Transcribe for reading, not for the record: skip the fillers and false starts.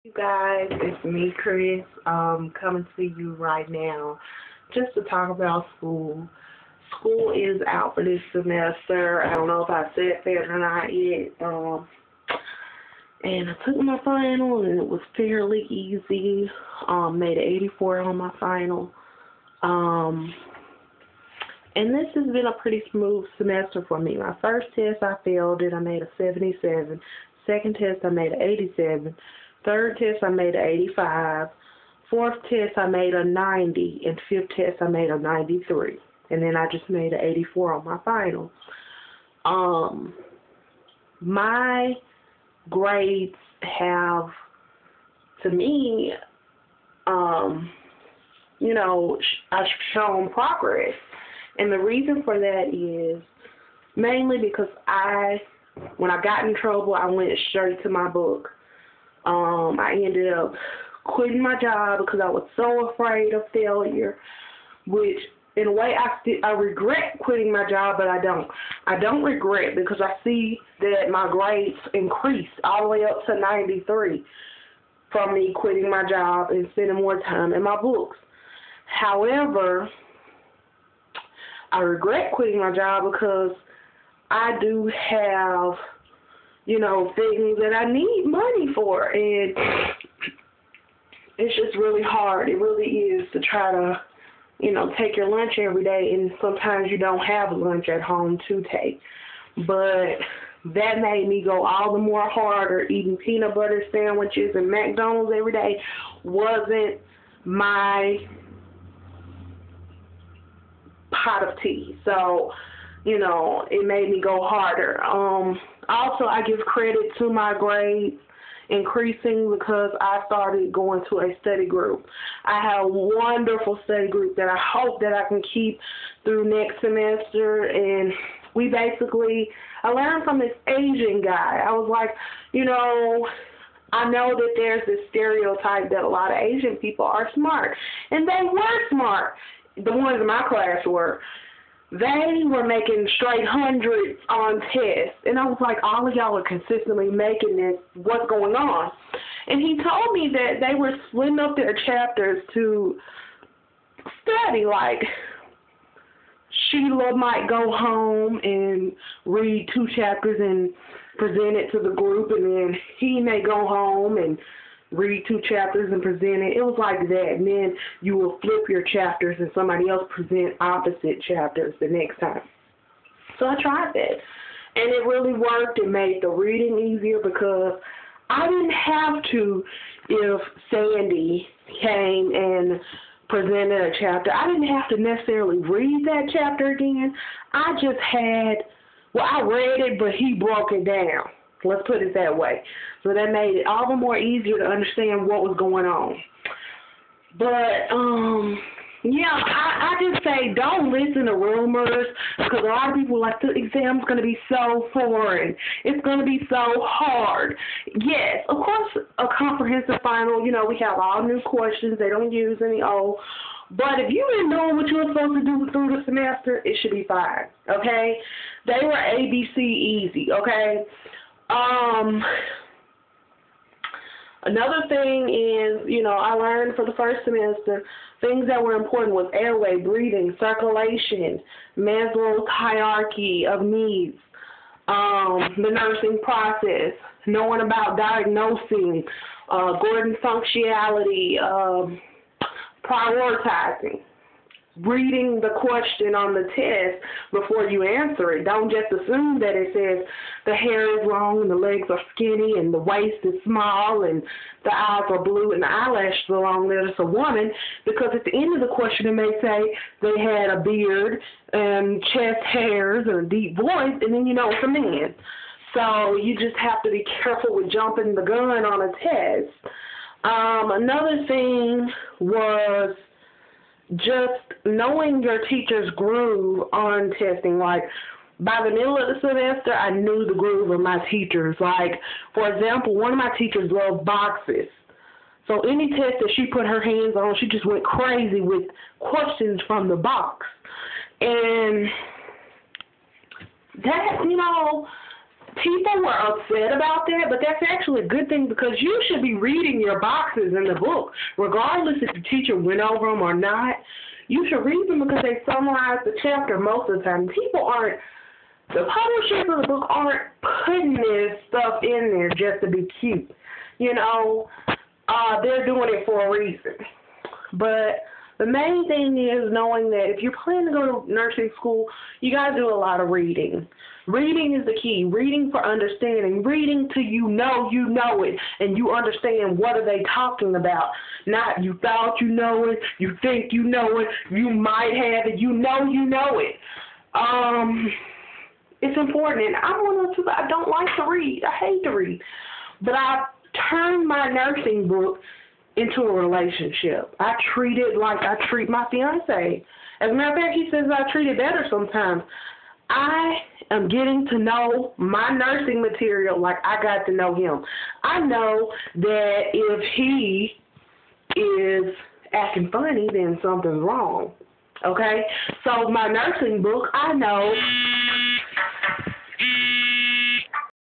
You guys, it's me, Chris, coming to you right now just to talk about school. School is out for this semester. I don't know if I said that or not yet. And I took my final and it was fairly easy. Made an 84 on my final. Um, and this has been a pretty smooth semester for me. My first test I failed it. I made a 77. Second test I made an 87. Third test I made an 85. Fourth test I made a 90. And fifth test I made a 93. And then I just made an 84 on my final. My grades have, to me, I've shown progress. And the reason for that is mainly because when I got in trouble, I went straight to my book. I ended up quitting my job because I was so afraid of failure, which in a way I regret quitting my job, but I don't. I don't regret because I see that my grades increased all the way up to 93 from me quitting my job and spending more time in my books. However, I regret quitting my job because I do have, things that I need money for, and it's just really hard. It really is to try to, take your lunch every day, and sometimes you don't have lunch at home to take. But that made me go all the more harder. Eating peanut butter sandwiches and McDonald's every day wasn't my pot of tea. So, it made me go harder. Also, I give credit to my grades increasing because I started going to a study group. I have a wonderful study group that I hope that I can keep through next semester. And I learned from this Asian guy. I was like, I know that there's this stereotype that a lot of Asian people are smart. And they were smart. The ones in my class were. They were making straight hundreds on tests. And I was like, all of y'all are consistently making this. What's going on? And he told me that they were splitting up their chapters to study. Like, Sheila might go home and read 2 chapters and present it to the group. And then he may go home and read 2 chapters and present it. It was like that. And then you will flip your chapters and somebody else present opposite chapters the next time. So I tried that. And it really worked. It made the reading easier because I didn't have to, if Sandy came and presented a chapter, I didn't have to necessarily read that chapter again. I read it, but he broke it down. Let's put it that way. So that made it all the more easier to understand what was going on. But, I just say don't listen to rumors because a lot of people like the exam's going to be so foreign. It's going to be so hard. Yes, of course, a comprehensive final, we have all new questions. They don't use any old. But if you didn't know what you were supposed to do through the semester, it should be fine, okay? They were ABC easy, okay? Another thing is, I learned for the first semester, things that were important was airway, breathing, circulation, Maslow's hierarchy of needs, the nursing process, knowing about diagnosing, Gordon functionality, prioritizing. Reading the question on the test before you answer it. Don't just assume that it says the hair is long and the legs are skinny and the waist is small and the eyes are blue and the eyelashes are long that it's a woman, because at the end of the question it may say they had a beard and chest hairs and a deep voice, and then you know it's a man. So you just have to be careful with jumping the gun on a test. Another thing was just knowing your teacher's groove on testing. Like, by the middle of the semester, I knew the groove of my teachers. Like, for example, one of my teachers loved boxes. So any test that she put her hands on, she just went crazy with questions from the box. And that, people were upset about that, but that's actually a good thing because you should be reading your boxes in the book, regardless if the teacher went over them or not. You should read them because they summarize the chapter most of the time. The publishers of the book aren't putting this stuff in there just to be cute. They're doing it for a reason. But the main thing is knowing that if you're planning to go to nursing school, you got to do a lot of reading. Reading is the key. Reading for understanding. Reading till you know it, and you understand what are they talking about. Not you thought you know it, you think you know it, you might have it, you know it. It's important, and I'm one of those people, I don't like to read. I hate to read. But I turned my nursing book into a relationship. I treat it like I treat my fiance. As a matter of fact, he says I treat it better sometimes. I am getting to know my nursing material like I got to know him. I know that if he is acting funny, then something's wrong. Okay? So my nursing book, I know